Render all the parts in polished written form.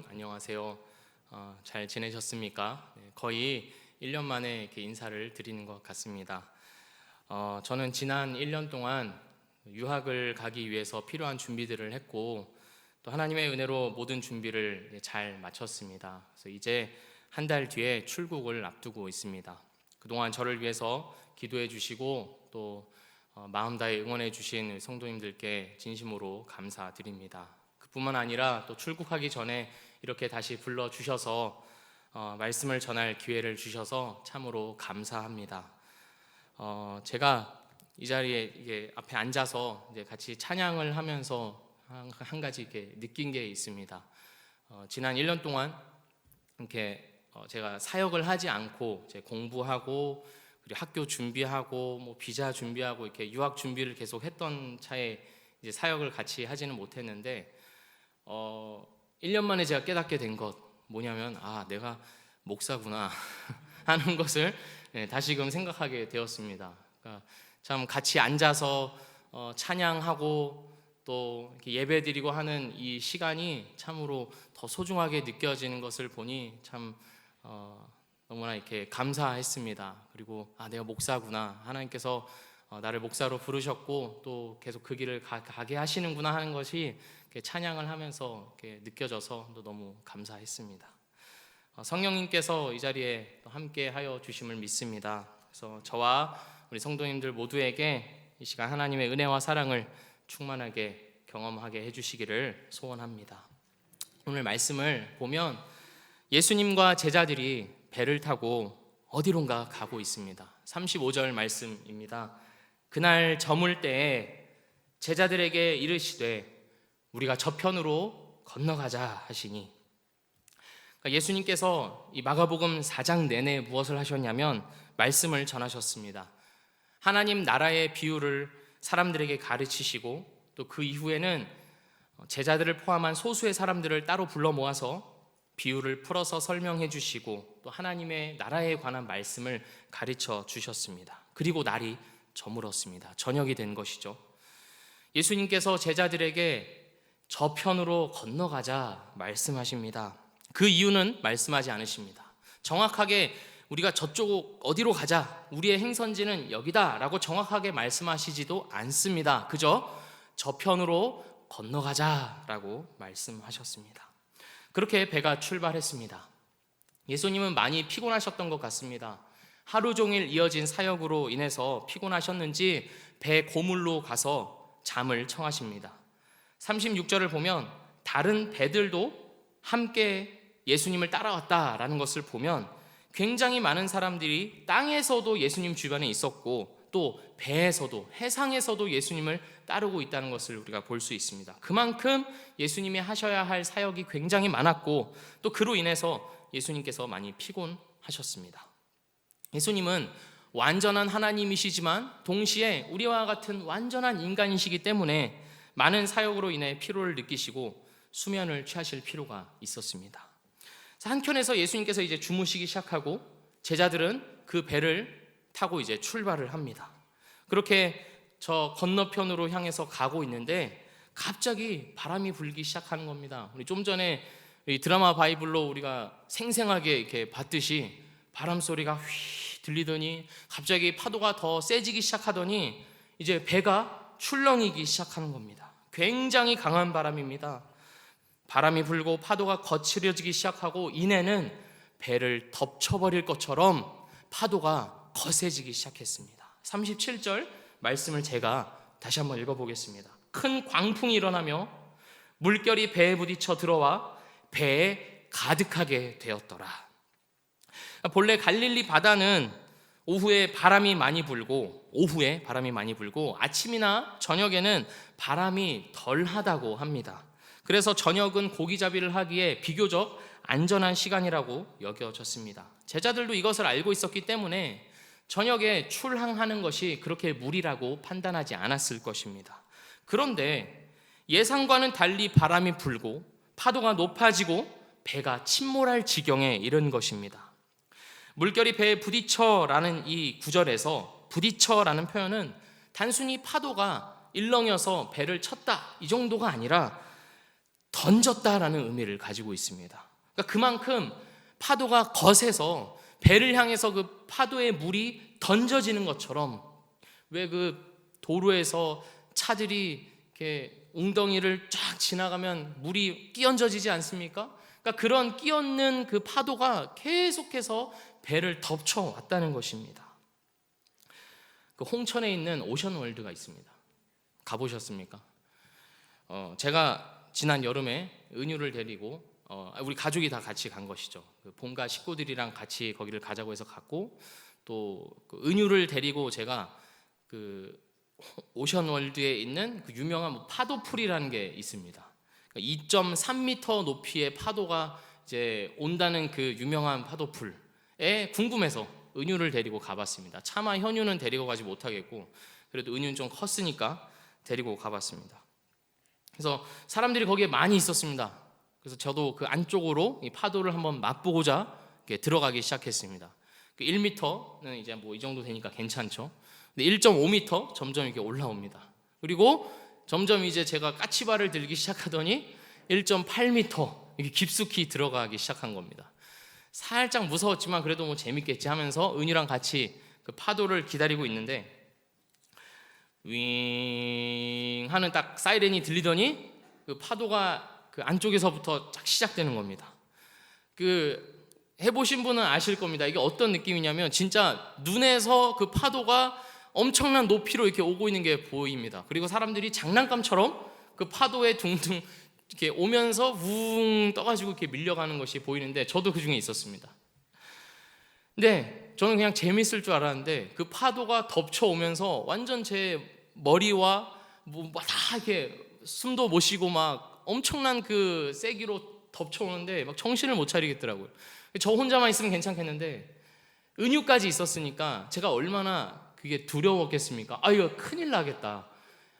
여러분 안녕하세요. 잘 지내셨습니까? 거의 1년 만에 이렇게 인사를 드리는 것 같습니다. 저는 지난 1년 동안 유학을 가기 위해서 필요한 준비들을 했고 또 하나님의 은혜로 모든 준비를 잘 마쳤습니다. 그래서 이제 한 달 뒤에 출국을 앞두고 있습니다. 그동안 저를 위해서 기도해 주시고 또 마음 다해 응원해 주신 성도님들께 진심으로 감사드립니다. 그뿐만 아니라 또 출국하기 전에 이렇게 다시 불러주셔서 말씀을 전할 기회를 주셔서 참으로 감사합니다. 제가 이 자리에 이게 앞에 앉아서 이제 같이 찬양을 하면서 한 가지 이렇게 느낀 게 있습니다. 지난 1년 동안 이렇게 제가 사역을 하지 않고 이제 공부하고 그리고 학교 준비하고 뭐 비자 준비하고 이렇게 유학 준비를 계속 했던 차에 이제 사역을 같이 하지는 못했는데 1년 만에 제가 깨닫게 된 것 뭐냐면 내가 목사구나 하는 것을 다시금 생각하게 되었습니다. 그러니까 참 같이 앉아서 찬양하고 또 이렇게 예배드리고 하는 이 시간이 참으로 더 소중하게 느껴지는 것을 보니 참 너무나 이렇게 감사했습니다. 그리고 내가 목사구나, 하나님께서 나를 목사로 부르셨고 또 계속 그 길을 가게 하시는구나 하는 것이 찬양을 하면서 이렇게 느껴져서 또 너무 감사했습니다. 성령님께서 이 자리에 함께 하여 주심을 믿습니다. 그래서 저와 우리 성도님들 모두에게 이 시간 하나님의 은혜와 사랑을 충만하게 경험하게 해주시기를 소원합니다. 오늘 말씀을 보면 예수님과 제자들이 배를 타고 어디론가 가고 있습니다. 35절 말씀입니다. 그날 저물 때에 제자들에게 이르시되 우리가 저편으로 건너가자 하시니, 그러니까 예수님께서 이 마가복음 4장 내내 무엇을 하셨냐면 말씀을 전하셨습니다. 하나님 나라의 비유를 사람들에게 가르치시고 또 그 이후에는 제자들을 포함한 소수의 사람들을 따로 불러 모아서 비유를 풀어서 설명해 주시고 또 하나님의 나라에 관한 말씀을 가르쳐 주셨습니다. 그리고 날이 저물었습니다. 저녁이 된 것이죠. 예수님께서 제자들에게 저편으로 건너가자 말씀하십니다. 그 이유는 말씀하지 않으십니다. 정확하게 우리가 저쪽 어디로 가자, 우리의 행선지는 여기다 라고 정확하게 말씀하시지도 않습니다. 그저 저편으로 건너가자 라고 말씀하셨습니다. 그렇게 배가 출발했습니다. 예수님은 많이 피곤하셨던 것 같습니다. 하루 종일 이어진 사역으로 인해서 피곤하셨는지 배 고물로 가서 잠을 청하십니다. 36절을 보면 다른 배들도 함께 예수님을 따라왔다라는 것을 보면 굉장히 많은 사람들이 땅에서도 예수님 주변에 있었고 또 배에서도 해상에서도 예수님을 따르고 있다는 것을 우리가 볼 수 있습니다. 그만큼 예수님이 하셔야 할 사역이 굉장히 많았고 또 그로 인해서 예수님께서 많이 피곤하셨습니다. 예수님은 완전한 하나님이시지만 동시에 우리와 같은 완전한 인간이시기 때문에 많은 사역으로 인해 피로를 느끼시고 수면을 취하실 필요가 있었습니다. 한켠에서 예수님께서 이제 주무시기 시작하고 제자들은 그 배를 타고 이제 출발을 합니다. 그렇게 저 건너편으로 향해서 가고 있는데 갑자기 바람이 불기 시작하는 겁니다. 우리 좀 전에 이 드라마 바이블로 우리가 생생하게 이렇게 봤듯이 바람 소리가 휘 들리더니 갑자기 파도가 더 세지기 시작하더니 이제 배가 출렁이기 시작하는 겁니다. 굉장히 강한 바람입니다. 바람이 불고 파도가 거칠어지기 시작하고 이내는 배를 덮쳐버릴 것처럼 파도가 거세지기 시작했습니다. 37절 말씀을 제가 다시 한번 읽어보겠습니다. 큰 광풍이 일어나며 물결이 배에 부딪혀 들어와 배에 가득하게 되었더라. 본래 갈릴리 바다는 오후에 바람이 많이 불고 아침이나 저녁에는 바람이 덜하다고 합니다. 그래서 저녁은 고기잡이를 하기에 비교적 안전한 시간이라고 여겨졌습니다. 제자들도 이것을 알고 있었기 때문에 저녁에 출항하는 것이 그렇게 무리라고 판단하지 않았을 것입니다. 그런데 예상과는 달리 바람이 불고 파도가 높아지고 배가 침몰할 지경에 이른 것입니다. 물결이 배에 부딪혀라는 이 구절에서 부딪혀라는 표현은 단순히 파도가 일렁여서 배를 쳤다 이 정도가 아니라 던졌다라는 의미를 가지고 있습니다. 그러니까 그만큼 파도가 거세서 배를 향해서 그 파도의 물이 던져지는 것처럼, 왜 그 도로에서 차들이 이렇게 웅덩이를 쫙 지나가면 물이 끼얹어지지 않습니까? 그러니까 그런 끼얹는 그 파도가 계속해서 배를 덮쳐왔다는 것입니다. 그 홍천에 있는 오션월드가 있습니다. 가보셨습니까? 제가 지난 여름에 은유를 데리고 우리 가족이 다 같이 간 것이죠. 그 본가 식구들이랑 같이 거기를 가자고 해서 갔고, 또 그 은유를 데리고 제가 그 오션월드에 있는 그 유명한 파도풀이라는 게 있습니다. 2.3m 높이의 파도가 이제 온다는 그 유명한 파도풀에 궁금해서 은유를 데리고 가봤습니다. 차마 현유는 데리고 가지 못하겠고, 그래도 은유는 좀 컸으니까 데리고 가봤습니다. 그래서 사람들이 거기에 많이 있었습니다. 그래서 저도 그 안쪽으로 이 파도를 한번 맛보고자 이렇게 들어가기 시작했습니다. 1m는 이제 뭐 이 정도 되니까 괜찮죠. 근데 1.5m 점점 이렇게 올라옵니다. 그리고 점점 이제 제가 까치발을 들기 시작하더니 1.8m 이렇게 깊숙이 들어가기 시작한 겁니다. 살짝 무서웠지만 그래도 뭐 재밌겠지 하면서 은유랑 같이 그 파도를 기다리고 있는데, 윙 하는 딱 사이렌이 들리더니 그 파도가 그 안쪽에서부터 쫙 시작되는 겁니다. 그 해보신 분은 아실 겁니다. 이게 어떤 느낌이냐면 진짜 눈에서 그 파도가 엄청난 높이로 이렇게 오고 있는 게 보입니다. 그리고 사람들이 장난감처럼 그 파도에 둥둥 이렇게 오면서 웅 떠가지고 이렇게 밀려가는 것이 보이는데, 저도 그 중에 있었습니다. 근데 저는 그냥 재밌을 줄 알았는데 그 파도가 덮쳐오면서 완전 제 머리와 뭐 다 이렇게 숨도 못 쉬고 막 엄청난 그 세기로 덮쳐오는데 막 정신을 못 차리겠더라고요. 저 혼자만 있으면 괜찮겠는데 은유까지 있었으니까 제가 얼마나 그게 두려웠겠습니까? 아, 이거 큰일 나겠다,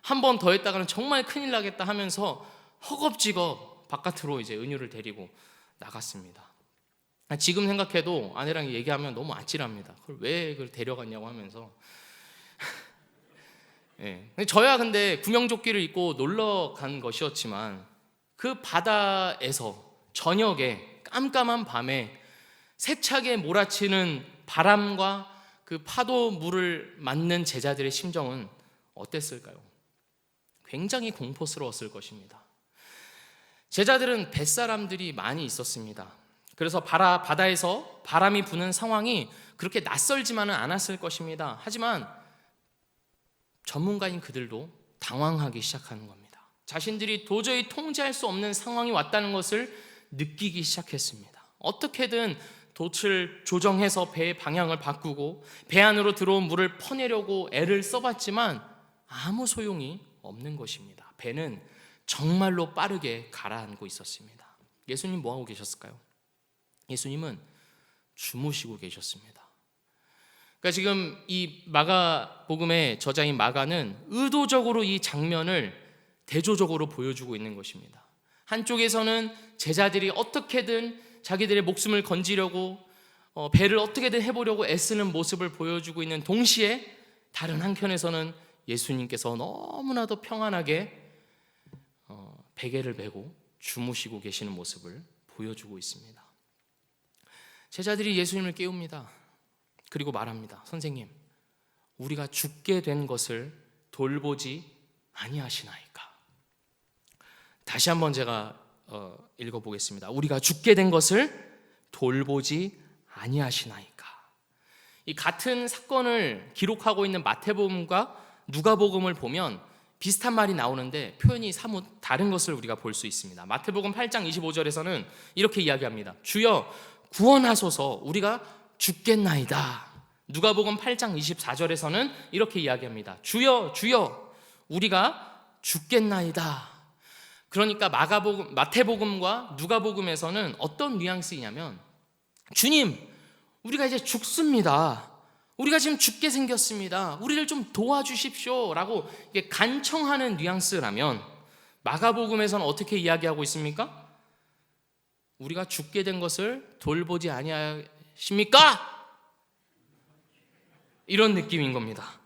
한 번 더 했다가는 정말 큰일 나겠다 하면서 허겁지겁 바깥으로 이제 은유를 데리고 나갔습니다. 지금 생각해도 아내랑 얘기하면 너무 아찔합니다. 그걸 왜 그걸 데려갔냐고 하면서. 예. 저야 근데 구명조끼를 입고 놀러 간 것이었지만 그 바다에서 저녁에 깜깜한 밤에 세차게 몰아치는 바람과 그 파도 물을 맞는 제자들의 심정은 어땠을까요? 굉장히 공포스러웠을 것입니다. 제자들은 뱃사람들이 많이 있었습니다. 그래서 바다에서 바람이 부는 상황이 그렇게 낯설지만은 않았을 것입니다. 하지만 전문가인 그들도 당황하기 시작하는 겁니다. 자신들이 도저히 통제할 수 없는 상황이 왔다는 것을 느끼기 시작했습니다. 어떻게든 돛을 조정해서 배의 방향을 바꾸고 배 안으로 들어온 물을 퍼내려고 애를 써봤지만 아무 소용이 없는 것입니다. 배는 정말로 빠르게 가라앉고 있었습니다. 예수님 뭐 하고 계셨을까요? 예수님은 주무시고 계셨습니다. 그러니까 지금 이 마가복음의 저자인 마가는 의도적으로 이 장면을 대조적으로 보여주고 있는 것입니다. 한쪽에서는 제자들이 어떻게든 자기들의 목숨을 건지려고 배를 어떻게든 해보려고 애쓰는 모습을 보여주고 있는 동시에, 다른 한켠에서는 예수님께서 너무나도 평안하게 베개를 메고 주무시고 계시는 모습을 보여주고 있습니다. 제자들이 예수님을 깨웁니다. 그리고 말합니다. 선생님, 우리가 죽게 된 것을 돌보지 아니하시나이까? 다시 한번 제가 읽어보겠습니다. 우리가 죽게 된 것을 돌보지 아니하시나이까? 이 같은 사건을 기록하고 있는 마태복음과 누가복음을 보면 비슷한 말이 나오는데 표현이 사뭇 다른 것을 우리가 볼 수 있습니다. 마태복음 8장 25절에서는 이렇게 이야기합니다. 주여 구원하소서, 우리가 죽겠나이다. 누가복음 8장 24절에서는 이렇게 이야기합니다. 주여 주여 우리가 죽겠나이다. 그러니까 마태복음과 누가복음에서는 어떤 뉘앙스이냐면, 주님, 우리가 이제 죽습니다. 우리가 지금 죽게 생겼습니다. 우리를 좀 도와주십시오 라고 간청하는 뉘앙스라면, 마가복음에서는 어떻게 이야기하고 있습니까? 우리가 죽게 된 것을 돌보지 아니하십니까? 이런 느낌인 겁니다.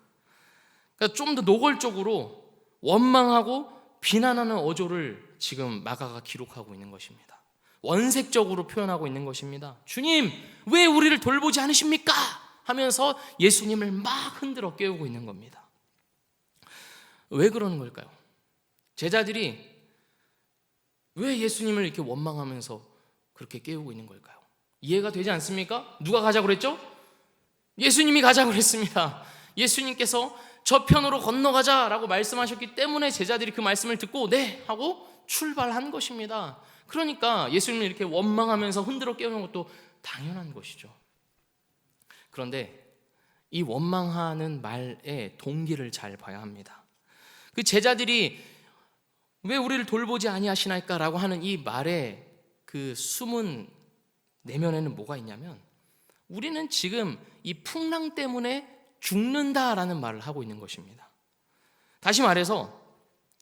그러니까 좀 더 노골적으로 원망하고 비난하는 어조를 지금 마가가 기록하고 있는 것입니다. 원색적으로 표현하고 있는 것입니다. 주님, 왜 우리를 돌보지 않으십니까? 하면서 예수님을 막 흔들어 깨우고 있는 겁니다. 왜 그러는 걸까요? 제자들이 왜 예수님을 이렇게 원망하면서 그렇게 깨우고 있는 걸까요? 이해가 되지 않습니까? 누가 가자고 그랬죠? 예수님이 가자고 그랬습니다. 예수님께서 저편으로 건너가자라고 말씀하셨기 때문에 제자들이 그 말씀을 듣고 네 하고 출발한 것입니다. 그러니까 예수님을 이렇게 원망하면서 흔들어 깨우는 것도 당연한 것이죠. 그런데 이 원망하는 말의 동기를 잘 봐야 합니다. 그 제자들이 왜 우리를 돌보지 아니하시나이까 라고 하는 이 말의 그 숨은 내면에는 뭐가 있냐면, 우리는 지금 이 풍랑 때문에 죽는다라는 말을 하고 있는 것입니다. 다시 말해서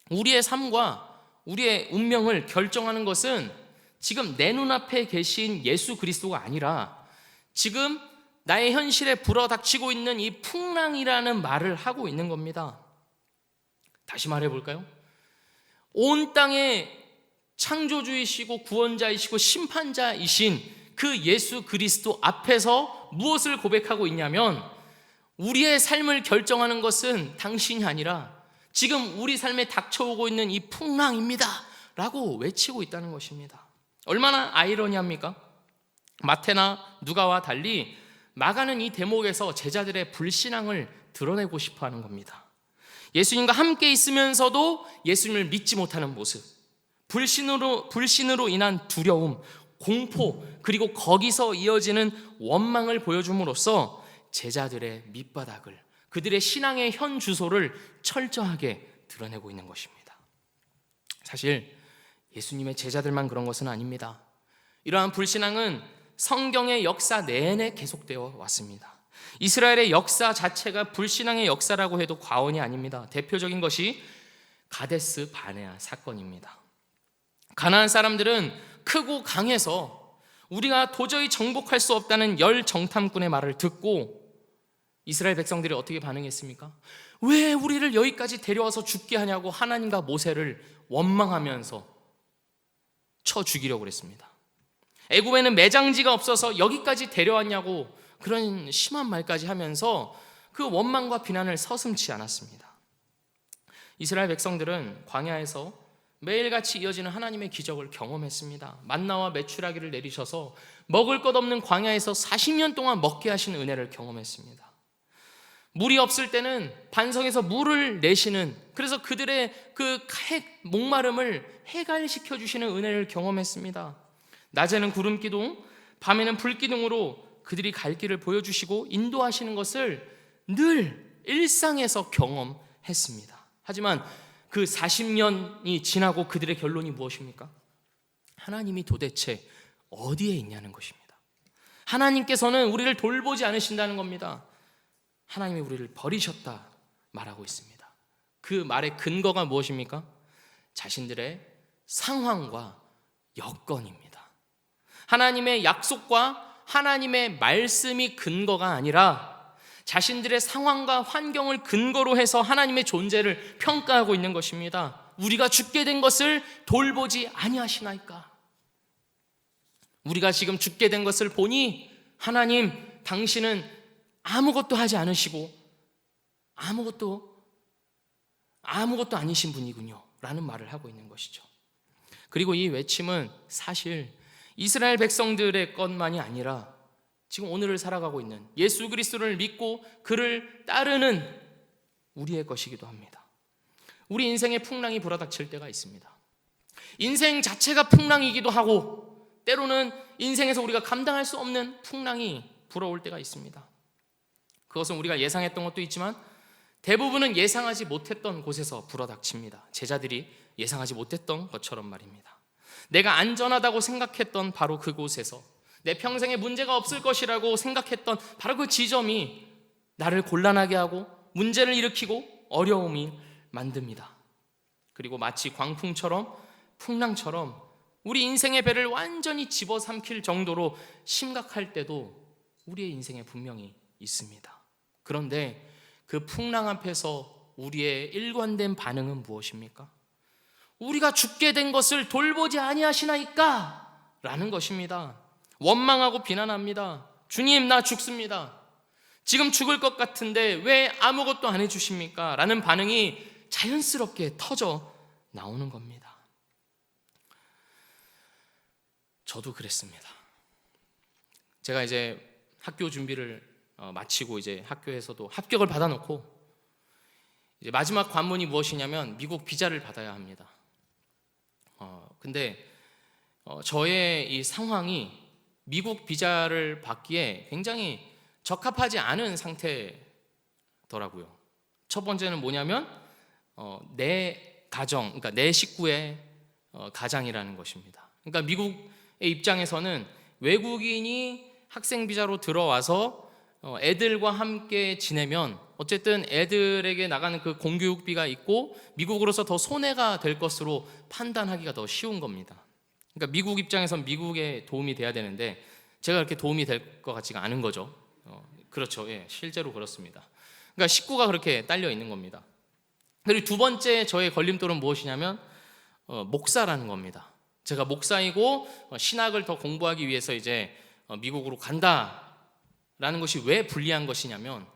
우리의 삶과 우리의 운명을 결정하는 것은 지금 내 눈앞에 계신 예수 그리스도가 아니라 지금 나의 현실에 불어닥치고 있는 이 풍랑이라는 말을 하고 있는 겁니다. 다시 말해볼까요? 온 땅의 창조주이시고 구원자이시고 심판자이신 그 예수 그리스도 앞에서 무엇을 고백하고 있냐면, 우리의 삶을 결정하는 것은 당신이 아니라 지금 우리 삶에 닥쳐오고 있는 이 풍랑입니다 라고 외치고 있다는 것입니다. 얼마나 아이러니합니까? 마태나 누가와 달리 마가는 이 대목에서 제자들의 불신앙을 드러내고 싶어하는 겁니다. 예수님과 함께 있으면서도 예수님을 믿지 못하는 모습, 불신으로 인한 두려움, 공포, 그리고 거기서 이어지는 원망을 보여줌으로써 제자들의 밑바닥을, 그들의 신앙의 현 주소를 철저하게 드러내고 있는 것입니다. 사실 예수님의 제자들만 그런 것은 아닙니다. 이러한 불신앙은 성경의 역사 내내 계속되어 왔습니다. 이스라엘의 역사 자체가 불신앙의 역사라고 해도 과언이 아닙니다. 대표적인 것이 가데스 바네아 사건입니다. 가나안 사람들은 크고 강해서 우리가 도저히 정복할 수 없다는 열 정탐꾼의 말을 듣고 이스라엘 백성들이 어떻게 반응했습니까? 왜 우리를 여기까지 데려와서 죽게 하냐고 하나님과 모세를 원망하면서 쳐 죽이려고 그랬습니다. 애굽에는 매장지가 없어서 여기까지 데려왔냐고 그런 심한 말까지 하면서 그 원망과 비난을 서슴지 않았습니다. 이스라엘 백성들은 광야에서 매일같이 이어지는 하나님의 기적을 경험했습니다. 만나와 메추라기를 내리셔서 먹을 것 없는 광야에서 40년 동안 먹게 하신 은혜를 경험했습니다. 물이 없을 때는 반석에서 물을 내시는, 그래서 그들의 그 목마름을 해갈시켜 주시는 은혜를 경험했습니다. 낮에는 구름 기둥, 밤에는 불 기둥으로 그들이 갈 길을 보여주시고 인도하시는 것을 늘 일상에서 경험했습니다. 하지만 그 40년이 지나고 그들의 결론이 무엇입니까? 하나님이 도대체 어디에 있냐는 것입니다. 하나님께서는 우리를 돌보지 않으신다는 겁니다. 하나님이 우리를 버리셨다 말하고 있습니다. 그 말의 근거가 무엇입니까? 자신들의 상황과 여건입니다. 하나님의 약속과 하나님의 말씀이 근거가 아니라 자신들의 상황과 환경을 근거로 해서 하나님의 존재를 평가하고 있는 것입니다. 우리가 죽게 된 것을 돌보지 아니하시나이까? 우리가 지금 죽게 된 것을 보니 하나님, 당신은 아무것도 하지 않으시고 아무것도 아니신 분이군요 라는 말을 하고 있는 것이죠. 그리고 이 외침은 사실 이스라엘 백성들의 것만이 아니라 지금 오늘을 살아가고 있는 예수 그리스도를 믿고 그를 따르는 우리의 것이기도 합니다. 우리 인생에 풍랑이 불어닥칠 때가 있습니다. 인생 자체가 풍랑이기도 하고 때로는 인생에서 우리가 감당할 수 없는 풍랑이 불어올 때가 있습니다. 그것은 우리가 예상했던 것도 있지만 대부분은 예상하지 못했던 곳에서 불어닥칩니다. 제자들이 예상하지 못했던 것처럼 말입니다. 내가 안전하다고 생각했던 바로 그곳에서, 내 평생에 문제가 없을 것이라고 생각했던 바로 그 지점이 나를 곤란하게 하고 문제를 일으키고 어려움이 만듭니다. 그리고 마치 광풍처럼 풍랑처럼 우리 인생의 배를 완전히 집어삼킬 정도로 심각할 때도 우리의 인생에 분명히 있습니다. 그런데 그 풍랑 앞에서 우리의 일관된 반응은 무엇입니까? 우리가 죽게 된 것을 돌보지 아니하시나이까? 라는 것입니다. 원망하고 비난합니다. 주님, 나 죽습니다. 지금 죽을 것 같은데 왜 아무것도 안 해주십니까? 라는 반응이 자연스럽게 터져 나오는 겁니다. 저도 그랬습니다. 제가 이제 학교 준비를 마치고 이제 학교에서도 합격을 받아놓고 이제 마지막 관문이 무엇이냐면 미국 비자를 받아야 합니다. 근데 저의 이 상황이 미국 비자를 받기에 굉장히 적합하지 않은 상태더라고요. 첫 번째는 뭐냐면 내 가정, 그러니까 내 식구의 가장이라는 것입니다. 그러니까 미국의 입장에서는 외국인이 학생 비자로 들어와서 애들과 함께 지내면 어쨌든 애들에게 나가는 그 공교육비가 있고 미국으로서 더 손해가 될 것으로 판단하기가 더 쉬운 겁니다. 그러니까 미국 입장에선 미국에 도움이 돼야 되는데 제가 그렇게 도움이 될 것 같지가 않은 거죠. 그렇죠. 예, 실제로 그렇습니다. 그러니까 식구가 그렇게 딸려 있는 겁니다. 그리고 두 번째 저의 걸림돌은 무엇이냐면 목사라는 겁니다. 제가 목사이고 신학을 더 공부하기 위해서 이제 미국으로 간다라는 것이 왜 불리한 것이냐면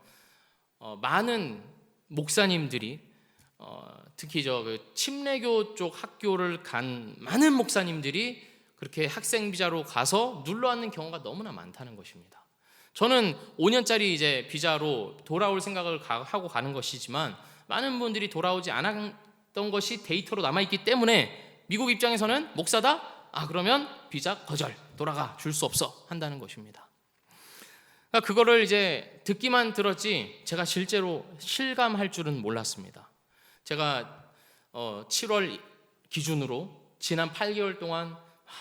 많은 목사님들이 특히 그 침례교 쪽 학교를 간 많은 목사님들이 그렇게 학생 비자로 가서 눌러앉는 경우가 너무나 많다는 것입니다. 저는 5년짜리 이제 비자로 돌아올 생각을 하고 가는 것이지만 많은 분들이 돌아오지 않았던 것이 데이터로 남아있기 때문에 미국 입장에서는 목사다? 그러면 비자 거절, 돌아가, 줄 수 없어 한다는 것입니다. 그러니까 그거를 이제 듣기만 들었지 제가 실제로 실감할 줄은 몰랐습니다. 제가 7월 기준으로 지난 8개월 동안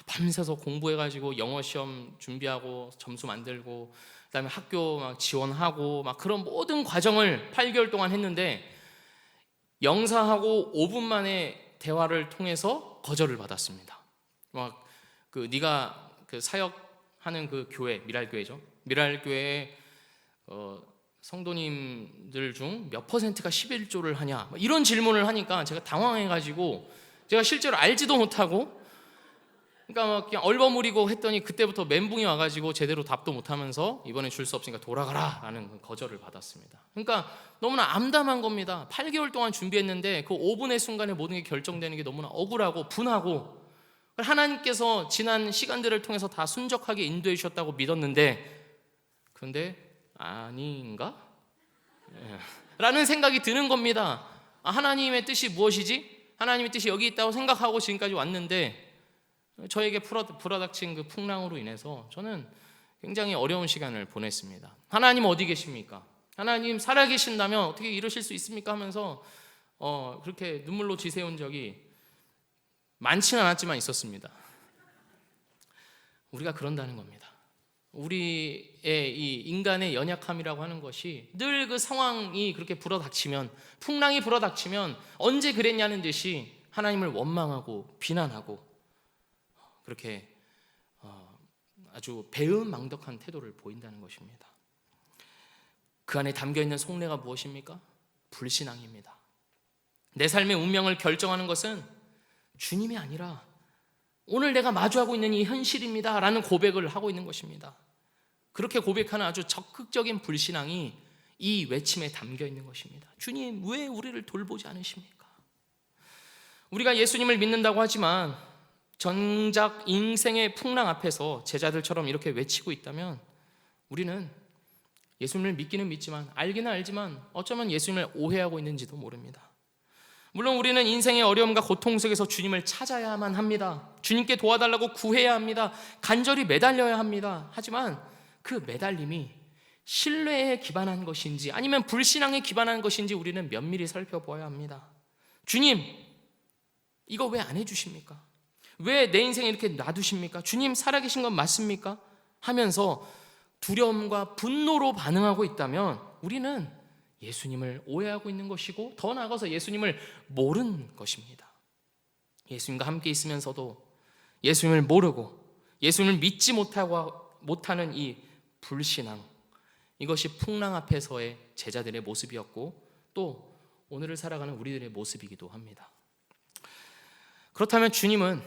밤새서 공부해가지고 영어 시험 준비하고 점수 만들고 그다음에 학교 막 지원하고 막 그런 모든 과정을 8개월 동안 했는데 영사하고 5분 만에 대화를 통해서 거절을 받았습니다. 막 그 네가 그 사역하는 그 교회 미랄교회죠. 미랄교회 성도님들 중 몇 퍼센트가 11조를 하냐 이런 질문을 하니까 제가 당황해가지고 제가 실제로 알지도 못하고 그러니까 막 그냥 얼버무리고 했더니 그때부터 멘붕이 와가지고 제대로 답도 못하면서 이번엔 줄 수 없으니까 돌아가라 라는 거절을 받았습니다. 그러니까 너무나 암담한 겁니다. 8개월 동안 준비했는데 그 5분의 순간에 모든 게 결정되는 게 너무나 억울하고 분하고 하나님께서 지난 시간들을 통해서 다 순적하게 인도해 주셨다고 믿었는데 그런데 아닌가? 라는 생각이 드는 겁니다. 하나님의 뜻이 무엇이지? 하나님의 뜻이 여기 있다고 생각하고 지금까지 왔는데 저에게 불어닥친 그 풍랑으로 인해서 저는 굉장히 어려운 시간을 보냈습니다. 하나님 어디 계십니까? 하나님 살아계신다면 어떻게 이러실 수 있습니까? 하면서 그렇게 눈물로 지새운 적이 많지는 않았지만 있었습니다. 우리가 그런다는 겁니다. 우리의 이 인간의 연약함이라고 하는 것이 늘 그 상황이 그렇게 불어닥치면 풍랑이 불어닥치면 언제 그랬냐는 듯이 하나님을 원망하고 비난하고 그렇게 아주 배은망덕한 태도를 보인다는 것입니다. 그 안에 담겨있는 속내가 무엇입니까? 불신앙입니다. 내 삶의 운명을 결정하는 것은 주님이 아니라 오늘 내가 마주하고 있는 이 현실입니다 라는 고백을 하고 있는 것입니다. 그렇게 고백하는 아주 적극적인 불신앙이 이 외침에 담겨 있는 것입니다. 주님, 왜 우리를 돌보지 않으십니까? 우리가 예수님을 믿는다고 하지만 정작 인생의 풍랑 앞에서 제자들처럼 이렇게 외치고 있다면 우리는 예수님을 믿기는 믿지만 알기는 알지만 어쩌면 예수님을 오해하고 있는지도 모릅니다. 물론 우리는 인생의 어려움과 고통 속에서 주님을 찾아야만 합니다. 주님께 도와달라고 구해야 합니다. 간절히 매달려야 합니다. 하지만 그 매달림이 신뢰에 기반한 것인지 아니면 불신앙에 기반한 것인지 우리는 면밀히 살펴보아야 합니다. 주님, 이거 왜 안 해주십니까? 왜 내 인생에 이렇게 놔두십니까? 주님 살아계신 건 맞습니까? 하면서 두려움과 분노로 반응하고 있다면 우리는 예수님을 오해하고 있는 것이고 더 나아가서 예수님을 모르는 것입니다. 예수님과 함께 있으면서도 예수님을 모르고 예수님을 믿지 못하는 이 불신앙, 이것이 풍랑 앞에서의 제자들의 모습이었고 또 오늘을 살아가는 우리들의 모습이기도 합니다. 그렇다면 주님은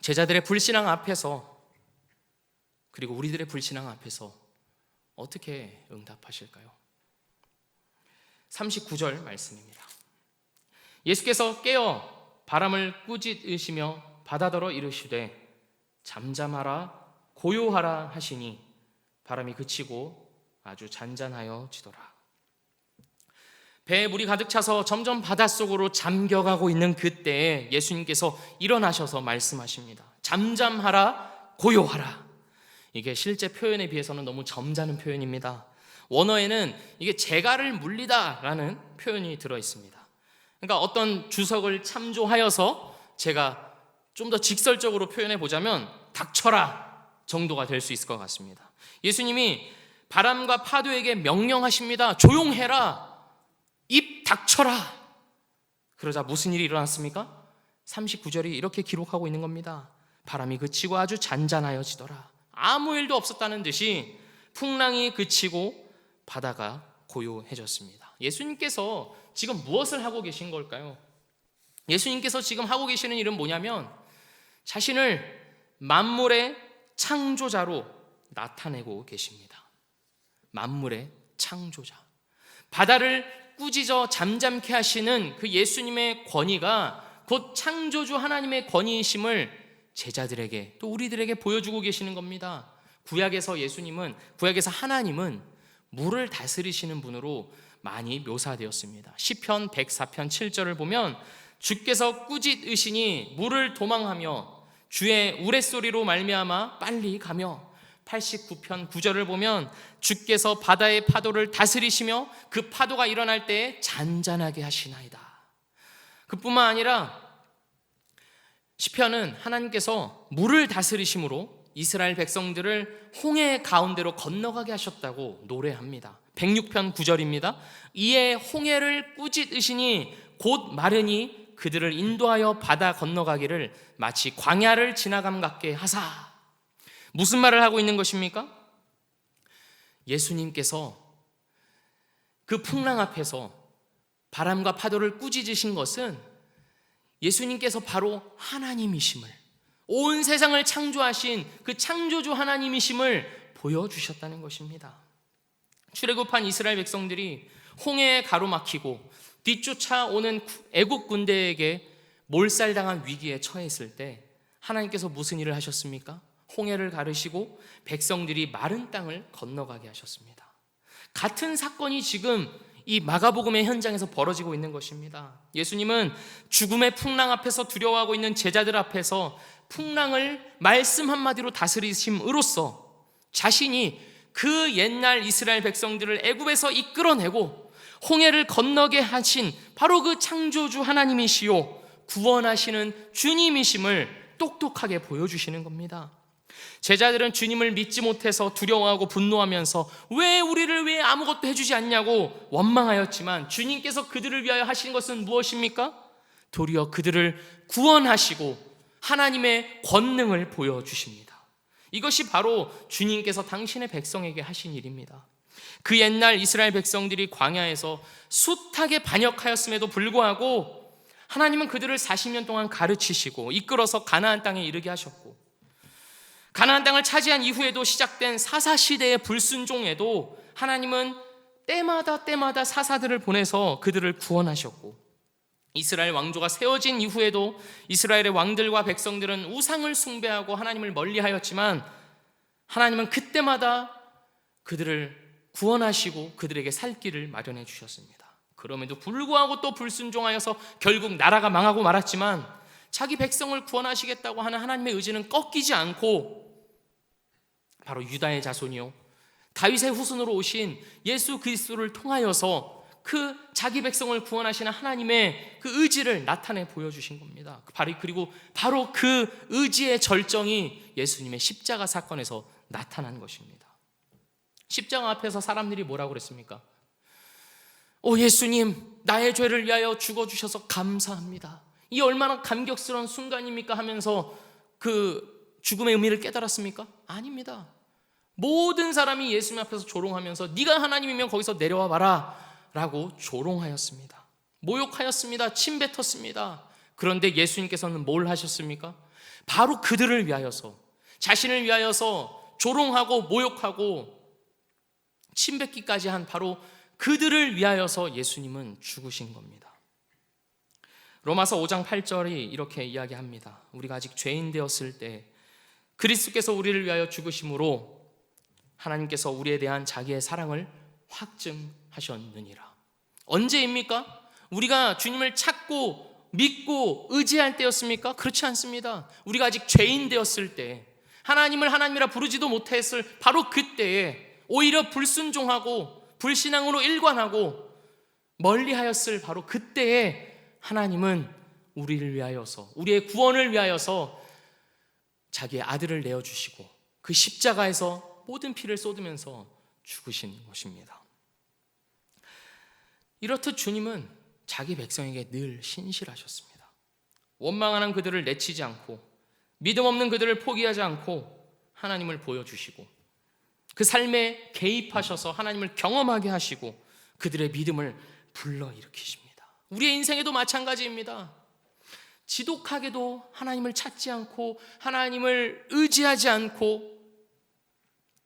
제자들의 불신앙 앞에서, 그리고 우리들의 불신앙 앞에서 어떻게 응답하실까요? 39절 말씀입니다. 예수께서 깨어 바람을 꾸짖으시며 바다더러 이르시되 잠잠하라 고요하라 하시니 바람이 그치고 아주 잔잔하여 지더라. 배에 물이 가득 차서 점점 바닷속으로 잠겨가고 있는 그때에 예수님께서 일어나셔서 말씀하십니다. 잠잠하라 고요하라. 이게 실제 표현에 비해서는 너무 점잖은 표현입니다. 원어에는 이게 재갈을 물리다라는 표현이 들어있습니다. 그러니까 어떤 주석을 참조하여서 제가 좀 더 직설적으로 표현해 보자면 닥쳐라 정도가 될 수 있을 것 같습니다. 예수님이 바람과 파도에게 명령하십니다. 조용해라. 입 닥쳐라. 그러자 무슨 일이 일어났습니까? 39절이 이렇게 기록하고 있는 겁니다. 바람이 그치고 아주 잔잔하여지더라. 아무 일도 없었다는 듯이 풍랑이 그치고 바다가 고요해졌습니다. 예수님께서 지금 무엇을 하고 계신 걸까요? 예수님께서 지금 하고 계시는 일은 뭐냐면 자신을 만물의 창조자로 나타내고 계십니다. 만물의 창조자. 바다를 꾸짖어 잠잠케 하시는 그 예수님의 권위가 곧 창조주 하나님의 권위이심을 제자들에게 또 우리들에게 보여주고 계시는 겁니다. 구약에서 하나님은 물을 다스리시는 분으로 많이 묘사되었습니다. 시편 104편 7절을 보면 주께서 꾸짖으시니 물을 도망하며 주의 우레소리로 말미암아 빨리 가며, 89편 9절을 보면 주께서 바다의 파도를 다스리시며 그 파도가 일어날 때에 잔잔하게 하시나이다. 그뿐만 아니라 시편은 하나님께서 물을 다스리심으로 이스라엘 백성들을 홍해 가운데로 건너가게 하셨다고 노래합니다. 106편 9절입니다. 이에 홍해를 꾸짖으시니 곧 마르니 그들을 인도하여 바다 건너가기를 마치 광야를 지나감 같게 하사. 무슨 말을 하고 있는 것입니까? 예수님께서 그 풍랑 앞에서 바람과 파도를 꾸짖으신 것은 예수님께서 바로 하나님이심을, 온 세상을 창조하신 그 창조주 하나님이심을 보여주셨다는 것입니다. 출애굽한 이스라엘 백성들이 홍해에 가로막히고 뒤쫓아오는 애국 군대에게 몰살당한 위기에 처했을 때 하나님께서 무슨 일을 하셨습니까? 홍해를 가르시고 백성들이 마른 땅을 건너가게 하셨습니다. 같은 사건이 지금 이 마가복음의 현장에서 벌어지고 있는 것입니다. 예수님은 죽음의 풍랑 앞에서 두려워하고 있는 제자들 앞에서 풍랑을 말씀 한마디로 다스리심으로써 자신이 그 옛날 이스라엘 백성들을 애굽에서 이끌어내고 홍해를 건너게 하신 바로 그 창조주 하나님이시요 구원하시는 주님이심을 똑똑하게 보여주시는 겁니다. 제자들은 주님을 믿지 못해서 두려워하고 분노하면서 왜 아무것도 해주지 않냐고 원망하였지만 주님께서 그들을 위하여 하신 것은 무엇입니까? 도리어 그들을 구원하시고 하나님의 권능을 보여주십니다. 이것이 바로 주님께서 당신의 백성에게 하신 일입니다. 그 옛날 이스라엘 백성들이 광야에서 숱하게 반역하였음에도 불구하고 하나님은 그들을 40년 동안 가르치시고 이끌어서 가나안 땅에 이르게 하셨고, 가나안 땅을 차지한 이후에도 시작된 사사시대의 불순종에도 하나님은 때마다 사사들을 보내서 그들을 구원하셨고, 이스라엘 왕조가 세워진 이후에도 이스라엘의 왕들과 백성들은 우상을 숭배하고 하나님을 멀리하였지만 하나님은 그때마다 그들을 구원하시고 그들에게 살 길을 마련해 주셨습니다. 그럼에도 불구하고 또 불순종하여서 결국 나라가 망하고 말았지만 자기 백성을 구원하시겠다고 하는 하나님의 의지는 꺾이지 않고 바로 유다의 자손이요 다윗의 후손으로 오신 예수 그리스도를 통하여서 그 자기 백성을 구원하시는 하나님의 그 의지를 나타내 보여주신 겁니다. 그리고 바로 그 의지의 절정이 예수님의 십자가 사건에서 나타난 것입니다. 십자가 앞에서 사람들이 뭐라고 그랬습니까? 예수님, 나의 죄를 위하여 죽어주셔서 감사합니다. 이 얼마나 감격스러운 순간입니까? 하면서 그 죽음의 의미를 깨달았습니까? 아닙니다. 모든 사람이 예수님 앞에서 조롱하면서 네가 하나님이면 거기서 내려와 봐라 라고 조롱하였습니다. 모욕하였습니다. 침뱉었습니다. 그런데 예수님께서는 뭘 하셨습니까? 바로 그들을 위하여서, 자신을 위하여서 조롱하고 모욕하고 침뱉기까지 한 바로 그들을 위하여서 예수님은 죽으신 겁니다. 로마서 5장 8절이 이렇게 이야기합니다. 우리가 아직 죄인 되었을 때 그리스도께서 우리를 위하여 죽으심으로 하나님께서 우리에 대한 자기의 사랑을 확증하셨느니라. 언제입니까? 우리가 주님을 찾고 믿고 의지할 때였습니까? 그렇지 않습니다. 우리가 아직 죄인 되었을 때, 하나님을 하나님이라 부르지도 못했을 바로 그때에 오히려 불순종하고 불신앙으로 일관하고 멀리하였을 바로 그때에 하나님은 우리를 위하여서, 우리의 구원을 위하여서 자기의 아들을 내어주시고 그 십자가에서 모든 피를 쏟으면서 죽으신 것입니다. 이렇듯 주님은 자기 백성에게 늘 신실하셨습니다. 원망하는 그들을 내치지 않고 믿음 없는 그들을 포기하지 않고 하나님을 보여주시고 그 삶에 개입하셔서 하나님을 경험하게 하시고 그들의 믿음을 불러일으키십니다. 우리의 인생에도 마찬가지입니다. 지독하게도 하나님을 찾지 않고 하나님을 의지하지 않고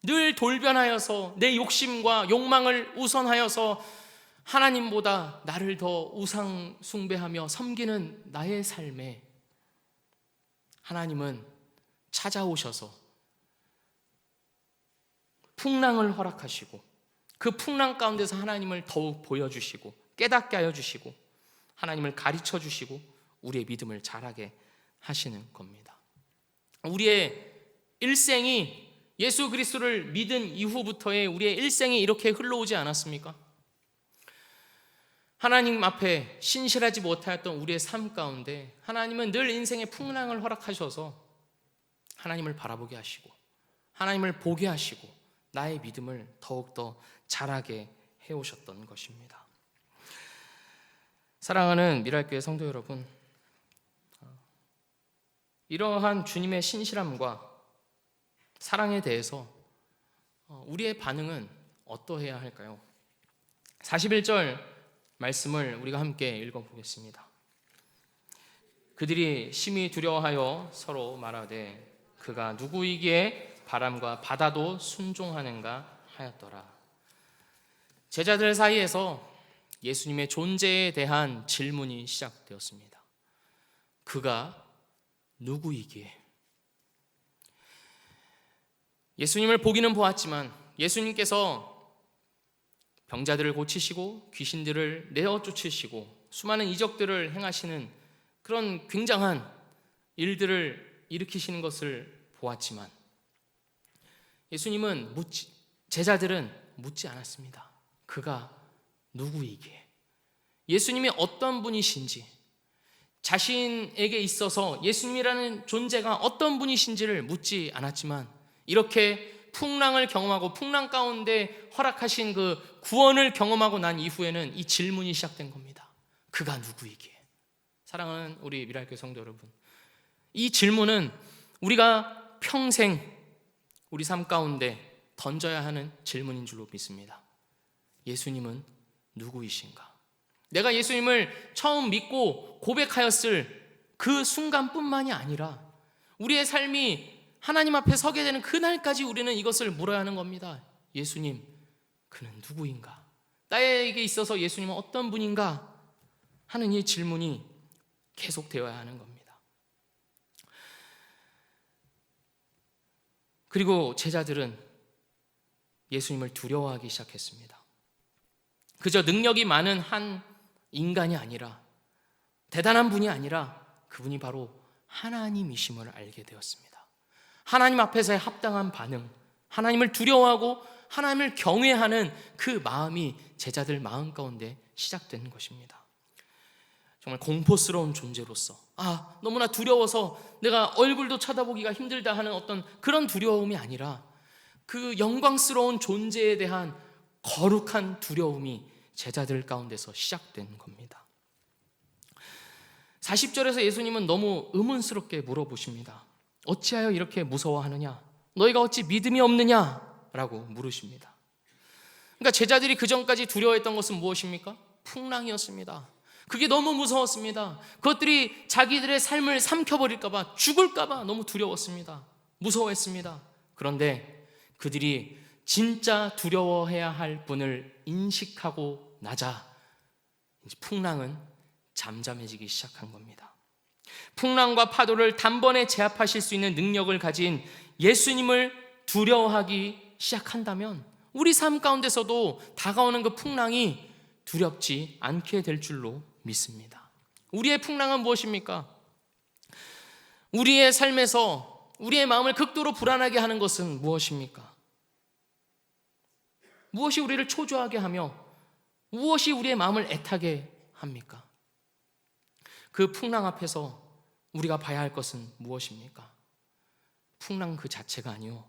늘 돌변하여서 내 욕심과 욕망을 우선하여서 하나님보다 나를 더 우상 숭배하며 섬기는 나의 삶에 하나님은 찾아오셔서 풍랑을 허락하시고 그 풍랑 가운데서 하나님을 더욱 보여주시고 깨닫게 하여 주시고 하나님을 가르쳐 주시고 우리의 믿음을 자라게 하시는 겁니다. 우리의 일생이 예수 그리스도를 믿은 이후부터의 우리의 일생이 이렇게 흘러오지 않았습니까? 하나님 앞에 신실하지 못하였던 우리의 삶 가운데 하나님은 늘 인생의 풍랑을 허락하셔서 하나님을 바라보게 하시고 하나님을 보게 하시고 나의 믿음을 더욱더 자라게 해오셨던 것입니다. 사랑하는 미랄교회 성도 여러분, 이러한 주님의 신실함과 사랑에 대해서 우리의 반응은 어떠해야 할까요? 41절 말씀을 우리가 함께 읽어보겠습니다. 그들이 심히 두려워하여 서로 말하되 그가 누구이기에 바람과 바다도 순종하는가 하였더라. 제자들 사이에서 예수님의 존재에 대한 질문이 시작되었습니다. 그가 누구이기에? 예수님을 보기는 보았지만 예수님께서 병자들을 고치시고 귀신들을 내어 쫓으시고 수많은 이적들을 행하시는 그런 굉장한 일들을 일으키시는 것을 보았지만 예수님은 제자들은 묻지 않았습니다. 그가 누구이기에? 예수님이 어떤 분이신지, 자신에게 있어서 예수님이라는 존재가 어떤 분이신지를 묻지 않았지만 이렇게 풍랑을 경험하고 풍랑 가운데 허락하신 그 구원을 경험하고 난 이후에는 이 질문이 시작된 겁니다. 그가 누구이기에? 사랑하는 우리 미랄교회 성도 여러분, 이 질문은 우리가 평생 우리 삶 가운데 던져야 하는 질문인 줄로 믿습니다. 예수님은 누구이신가? 내가 예수님을 처음 믿고 고백하였을 그 순간뿐만이 아니라 우리의 삶이 하나님 앞에 서게 되는 그날까지 우리는 이것을 물어야 하는 겁니다. 예수님, 그는 누구인가? 나에게 있어서 예수님은 어떤 분인가? 하는 이 질문이 계속되어야 하는 겁니다. 그리고 제자들은 예수님을 두려워하기 시작했습니다. 그저 능력이 많은 한 인간이 아니라, 대단한 분이 아니라 그분이 바로 하나님이심을 알게 되었습니다. 하나님 앞에서의 합당한 반응, 하나님을 두려워하고 하나님을 경외하는 그 마음이 제자들 마음 가운데 시작된 것입니다. 정말 공포스러운 존재로서 너무나 두려워서 내가 얼굴도 쳐다보기가 힘들다 하는 어떤 그런 두려움이 아니라 그 영광스러운 존재에 대한 거룩한 두려움이 제자들 가운데서 시작된 겁니다. 40절에서 예수님은 너무 의문스럽게 물어보십니다. 어찌하여 이렇게 무서워하느냐? 너희가 어찌 믿음이 없느냐? 라고 물으십니다. 그러니까 제자들이 그 전까지 두려워했던 것은 무엇입니까? 풍랑이었습니다. 그게 너무 무서웠습니다. 그것들이 자기들의 삶을 삼켜버릴까봐, 죽을까봐 너무 두려웠습니다. 무서워했습니다. 그런데 그들이 진짜 두려워해야 할 분을 인식하고 나자 이제 풍랑은 잠잠해지기 시작한 겁니다. 풍랑과 파도를 단번에 제압하실 수 있는 능력을 가진 예수님을 두려워하기 시작한다면 우리 삶 가운데서도 다가오는 그 풍랑이 두렵지 않게 될 줄로 믿습니다. 우리의 풍랑은 무엇입니까? 우리의 삶에서 우리의 마음을 극도로 불안하게 하는 것은 무엇입니까? 무엇이 우리를 초조하게 하며 무엇이 우리의 마음을 애타게 합니까? 그 풍랑 앞에서 우리가 봐야 할 것은 무엇입니까? 풍랑 그 자체가 아니요,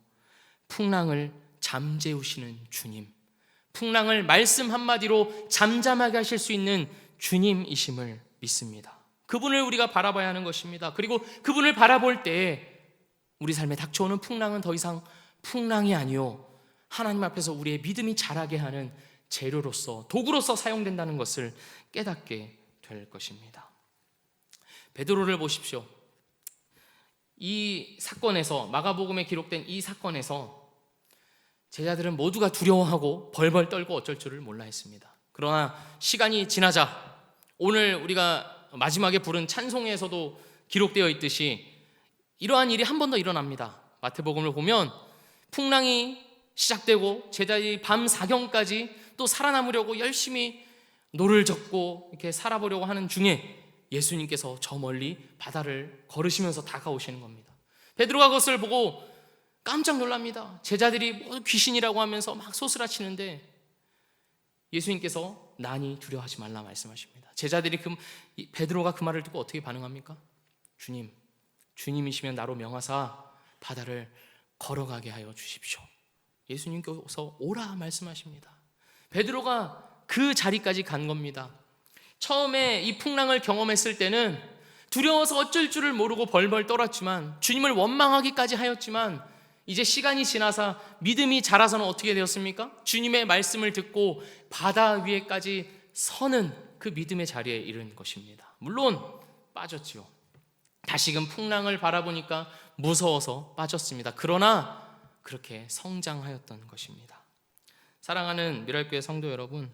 풍랑을 잠재우시는 주님, 풍랑을 말씀 한마디로 잠잠하게 하실 수 있는 주님이심을 믿습니다. 그분을 우리가 바라봐야 하는 것입니다. 그리고 그분을 바라볼 때 우리 삶에 닥쳐오는 풍랑은 더 이상 풍랑이 아니요, 하나님 앞에서 우리의 믿음이 자라게 하는 재료로서, 도구로서 사용된다는 것을 깨닫게 될 것입니다. 베드로를 보십시오. 이 사건에서, 마가복음에 기록된 이 사건에서 제자들은 모두가 두려워하고 벌벌 떨고 어쩔 줄을 몰라 했습니다. 그러나 시간이 지나자 오늘 우리가 마지막에 부른 찬송에서도 기록되어 있듯이 이러한 일이 한 번 더 일어납니다. 마태복음을 보면 풍랑이 시작되고 제자들이 밤 사경까지 또 살아남으려고 열심히 노를 젓고 이렇게 살아보려고 하는 중에 예수님께서 저 멀리 바다를 걸으시면서 다가오시는 겁니다. 베드로가 그것을 보고 깜짝 놀랍니다. 제자들이 모두 귀신이라고 하면서 막 소스라치는데 예수님께서 난이 두려워하지 말라 말씀하십니다. 제자들이 베드로가 그 말을 듣고 어떻게 반응합니까? 주님이시면 나로 명하사 바다를 걸어가게 하여 주십시오. 예수님께서 오라 말씀하십니다. 베드로가 그 자리까지 간 겁니다. 처음에 이 풍랑을 경험했을 때는 두려워서 어쩔 줄을 모르고 벌벌 떨었지만, 주님을 원망하기까지 하였지만, 이제 시간이 지나서 믿음이 자라서는 어떻게 되었습니까? 주님의 말씀을 듣고 바다 위에까지 서는 그 믿음의 자리에 이른 것입니다. 물론 빠졌지요. 다시금 풍랑을 바라보니까 무서워서 빠졌습니다. 그러나 그렇게 성장하였던 것입니다. 사랑하는 미랄교회 성도 여러분,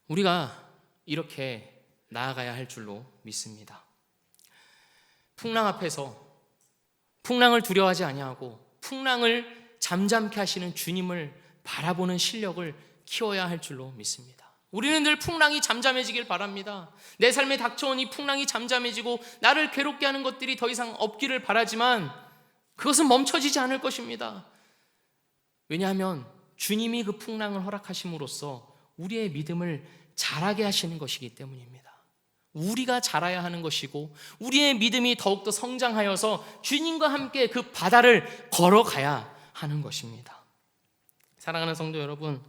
우리가 이렇게 나아가야 할 줄로 믿습니다. 풍랑 앞에서 풍랑을 두려워하지 아니하고 풍랑을 잠잠케 하시는 주님을 바라보는 실력을 키워야 할 줄로 믿습니다. 우리는 늘 풍랑이 잠잠해지길 바랍니다. 내 삶에 닥쳐온 이 풍랑이 잠잠해지고 나를 괴롭게 하는 것들이 더 이상 없기를 바라지만 그것은 멈춰지지 않을 것입니다. 왜냐하면 주님이 그 풍랑을 허락하심으로써 우리의 믿음을 자라게 하시는 것이기 때문입니다. 우리가 자라야 하는 것이고 우리의 믿음이 더욱더 성장하여서 주님과 함께 그 바다를 걸어가야 하는 것입니다. 사랑하는 성도 여러분,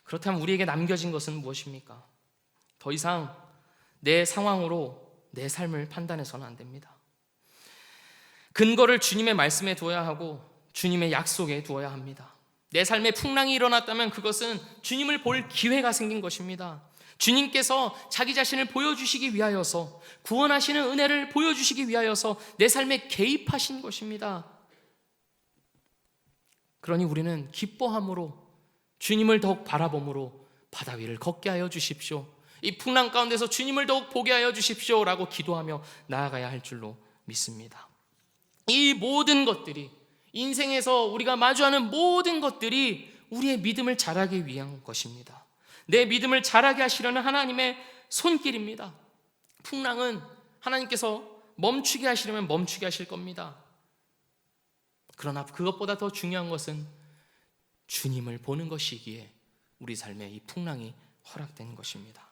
그렇다면 우리에게 남겨진 것은 무엇입니까? 더 이상 내 상황으로 내 삶을 판단해서는 안 됩니다. 근거를 주님의 말씀에 두어야 하고 주님의 약속에 두어야 합니다. 내 삶에 풍랑이 일어났다면 그것은 주님을 볼 기회가 생긴 것입니다. 주님께서 자기 자신을 보여주시기 위하여서, 구원하시는 은혜를 보여주시기 위하여서 내 삶에 개입하신 것입니다. 그러니 우리는 기뻐함으로 주님을 더욱 바라봄으로 바다 위를 걷게 하여 주십시오, 이 풍랑 가운데서 주님을 더욱 보게 하여 주십시오 라고 기도하며 나아가야 할 줄로 믿습니다. 이 모든 것들이, 인생에서 우리가 마주하는 모든 것들이 우리의 믿음을 자라기 위한 것입니다. 내 믿음을 자라게 하시려는 하나님의 손길입니다. 풍랑은 하나님께서 멈추게 하시려면 멈추게 하실 겁니다. 그러나 그것보다 더 중요한 것은 주님을 보는 것이기에 우리 삶에 이 풍랑이 허락된 것입니다.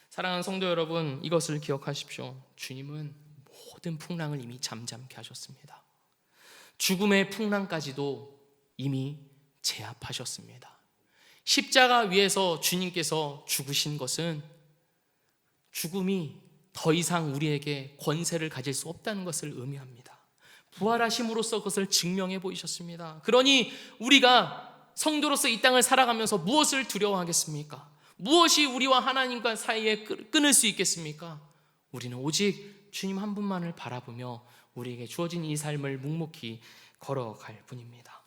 사랑하는 성도 여러분, 이것을 기억하십시오. 주님은 모든 풍랑을 이미 잠잠케 하셨습니다. 죽음의 풍랑까지도 이미 제압하셨습니다. 십자가 위에서 주님께서 죽으신 것은 죽음이 더 이상 우리에게 권세를 가질 수 없다는 것을 의미합니다. 부활하심으로써 그것을 증명해 보이셨습니다. 그러니 우리가 성도로서 이 땅을 살아가면서 무엇을 두려워하겠습니까? 무엇이 우리와 하나님과 사이에 끊을 수 있겠습니까? 우리는 오직 주님 한 분만을 바라보며 우리에게 주어진 이 삶을 묵묵히 걸어갈 뿐입니다.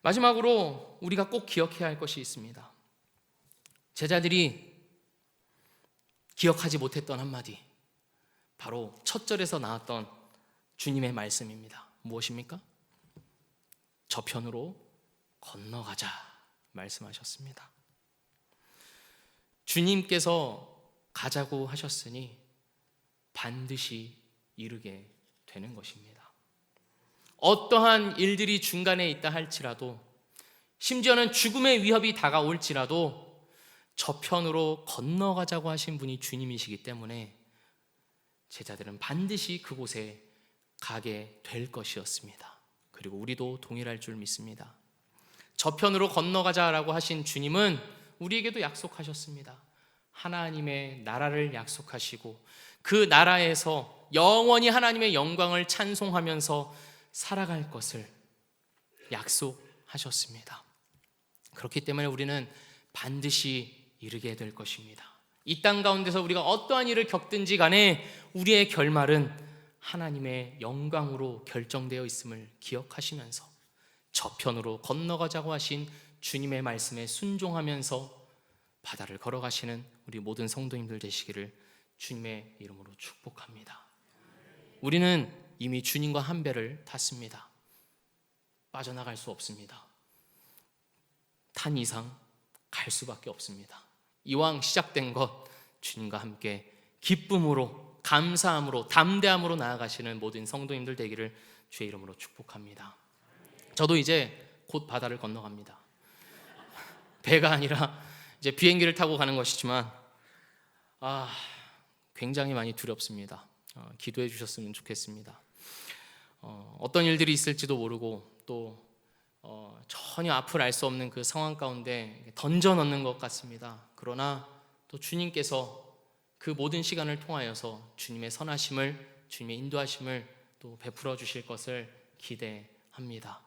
마지막으로 우리가 꼭 기억해야 할 것이 있습니다. 제자들이 기억하지 못했던 한마디, 바로 첫 절에서 나왔던 주님의 말씀입니다. 무엇입니까? 저편으로 건너가자 말씀하셨습니다. 주님께서 가자고 하셨으니 반드시 이르게 되는 것입니다. 어떠한 일들이 중간에 있다 할지라도, 심지어는 죽음의 위협이 다가올지라도 저편으로 건너가자고 하신 분이 주님이시기 때문에 제자들은 반드시 그곳에 가게 될 것이었습니다. 그리고 우리도 동일할 줄 믿습니다. 저편으로 건너가자라고 하신 주님은 우리에게도 약속하셨습니다. 하나님의 나라를 약속하시고 그 나라에서 영원히 하나님의 영광을 찬송하면서 살아갈 것을 약속하셨습니다. 그렇기 때문에 우리는 반드시 이르게 될 것입니다. 이 땅 가운데서 우리가 어떠한 일을 겪든지 간에 우리의 결말은 하나님의 영광으로 결정되어 있음을 기억하시면서 저편으로 건너가자고 하신 주님의 말씀에 순종하면서 바다를 걸어가시는 우리 모든 성도님들 되시기를 주님의 이름으로 축복합니다. 우리는 이미 주님과 한 배를 탔습니다. 빠져나갈 수 없습니다. 탄 이상 갈 수밖에 없습니다. 이왕 시작된 것 주님과 함께 기쁨으로, 감사함으로, 담대함으로 나아가시는 모든 성도님들 되기를 주의 이름으로 축복합니다. 저도 이제 곧 바다를 건너갑니다. 배가 아니라 이제 비행기를 타고 가는 것이지만 굉장히 많이 두렵습니다. 기도해 주셨으면 좋겠습니다. 어떤 일들이 있을지도 모르고 또 전혀 앞을 알 수 없는 그 상황 가운데 던져 넣는 것 같습니다. 그러나 또 주님께서 그 모든 시간을 통하여서 주님의 선하심을, 주님의 인도하심을 또 베풀어 주실 것을 기대합니다.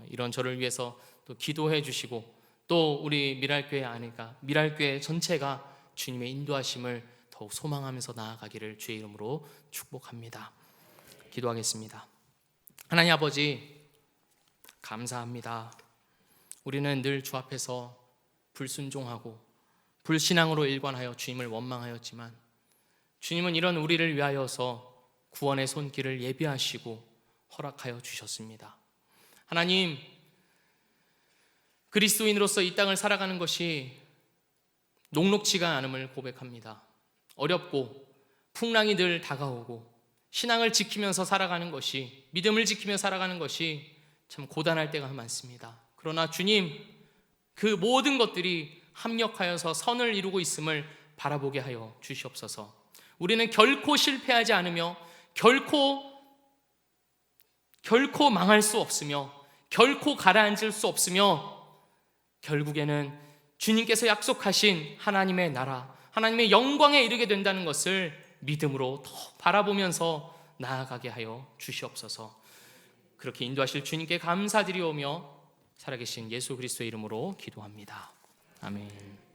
이런 저를 위해서 또 기도해 주시고 또 우리 미랄교회 안에가, 미랄교회 전체가 주님의 인도하심을 더욱 소망하면서 나아가기를 주의 이름으로 축복합니다. 기도하겠습니다. 하나님 아버지, 감사합니다. 우리는 늘 주 앞에서 불순종하고 불신앙으로 일관하여 주님을 원망하였지만 주님은 이런 우리를 위하여서 구원의 손길을 예비하시고 허락하여 주셨습니다. 하나님, 그리스도인으로서 이 땅을 살아가는 것이 녹록지가 않음을 고백합니다. 어렵고 풍랑이 늘 다가오고 신앙을 지키면서 살아가는 것이, 믿음을 지키며 살아가는 것이 참 고단할 때가 많습니다. 그러나 주님, 그 모든 것들이 합력하여서 선을 이루고 있음을 바라보게 하여 주시옵소서. 우리는 결코 실패하지 않으며 결코 망할 수 없으며 결코 가라앉을 수 없으며 결국에는 주님께서 약속하신 하나님의 나라, 하나님의 영광에 이르게 된다는 것을 믿음으로 더 바라보면서 나아가게 하여 주시옵소서. 그렇게 인도하실 주님께 감사드리오며 살아계신 예수 그리스도의 이름으로 기도합니다. 아멘.